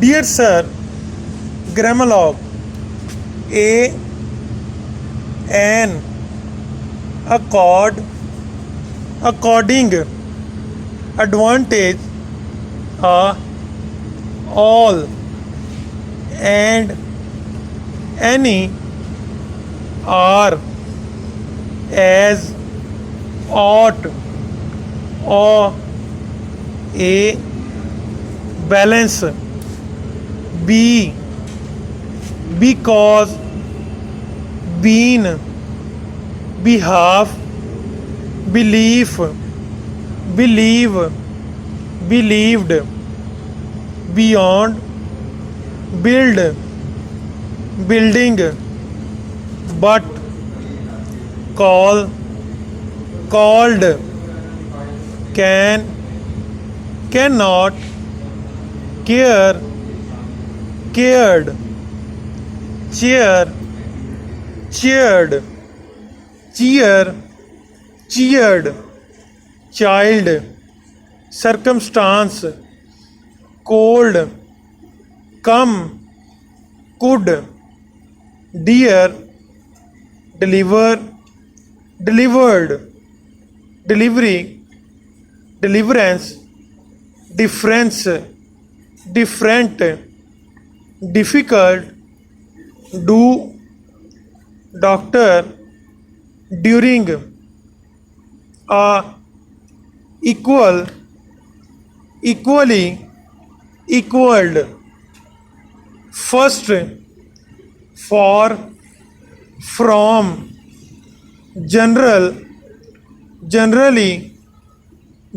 Dear Sir, Grammalogue, a an accord, according, advantage, a all, and any, are, as, ought, or, a, balance, be, because, been, behalf, belief, believe, believed, beyond, build, building, but, call, called, can, cannot, care, cared, cheer, cheered, cheer, cheered, child, circumstance, cold, come, could, dear, deliver, delivered, delivery, deliverance, difference, different, difficult, do, doctor, during, equal, equally, equaled, first, for, from, general, generally,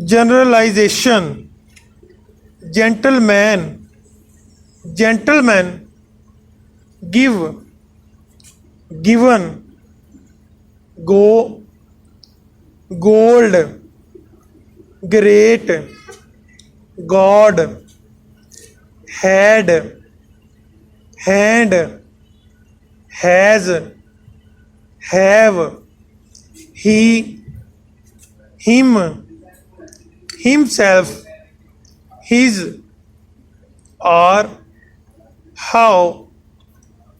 generalization, gentleman, gentleman, give, given, go, gold, great, God, had, hand, has, have, he, him, himself, his, or, how,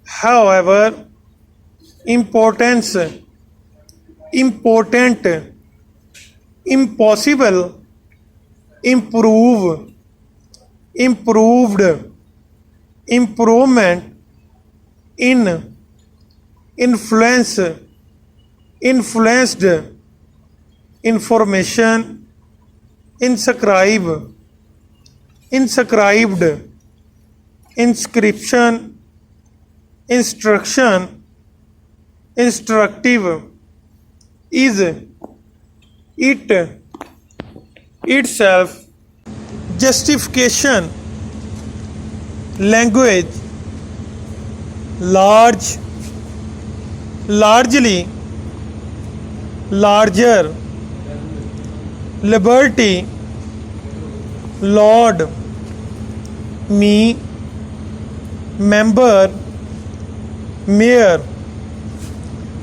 however, importance, important, impossible, improve, improved, improvement, in, influence, influenced, information, inscribe, inscribed, inscription, instruction, instructive, is, it, itself, justification, language, large, largely, larger, liberty, lord, me, member, mayor,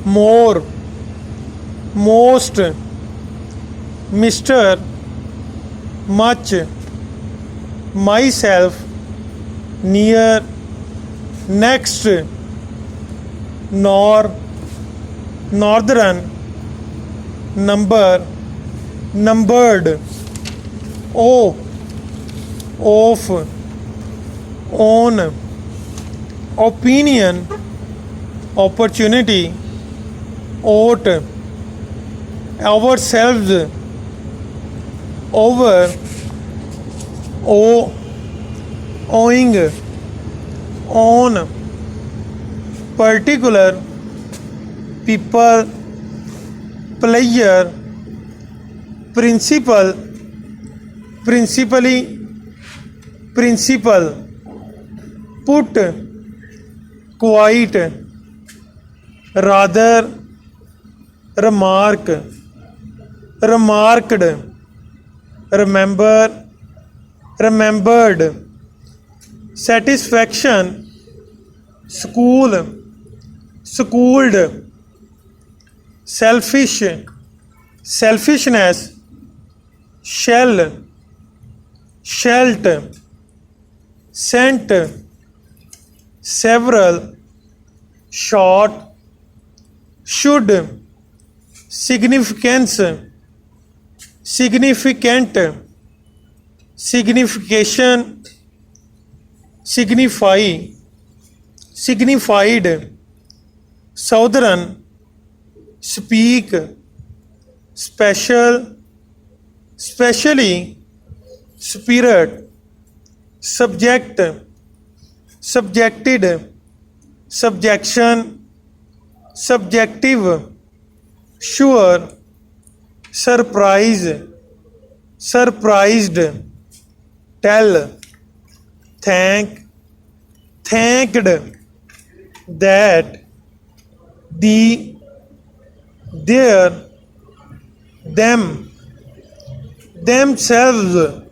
more, most, Mr., much, myself, near, next, nor, northern, number, numbered, o, of, on, opinion, opportunity, ought, ourselves, over, owing, on, particular, people, player, principal, principally, principal, put, quite, rather, remark, remarked, remember, remembered, satisfaction, school, schooled, selfish, selfishness, shell, shalt, sent, several, short, should, significance, significant, signification, signify, signified, southern, speak, special, specially, spirit, subject, subjected, subjection, subjective, sure, surprise, surprised, tell, thank, thanked, that, the, their, them, themselves,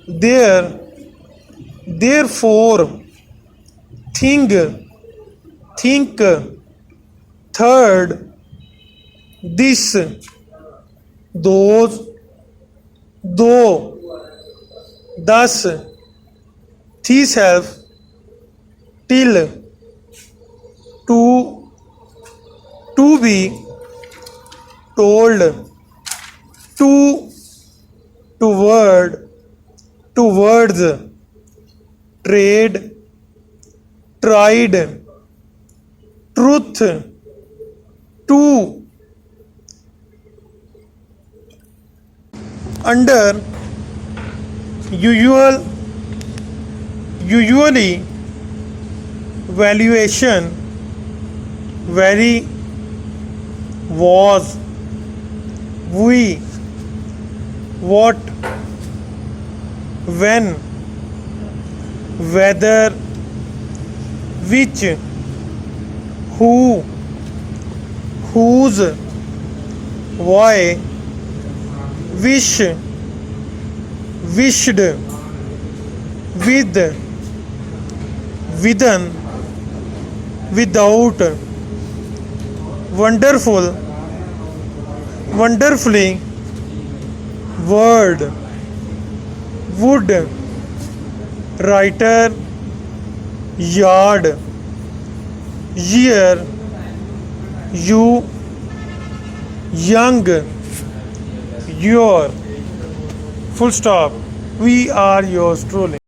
their, therefore, thing, think, third, this, those, though, thus, thyself, till, to be, told, to, toward, towards, trade, tried, truth, to, under, usual, usually, valuation, very, was, we, what, when, whether, which, who, whose, why, wish, wished, with, within, without, wonderful, wonderfully, word, would, writer, yard, year, you, young, your, full stop. We are yours truly.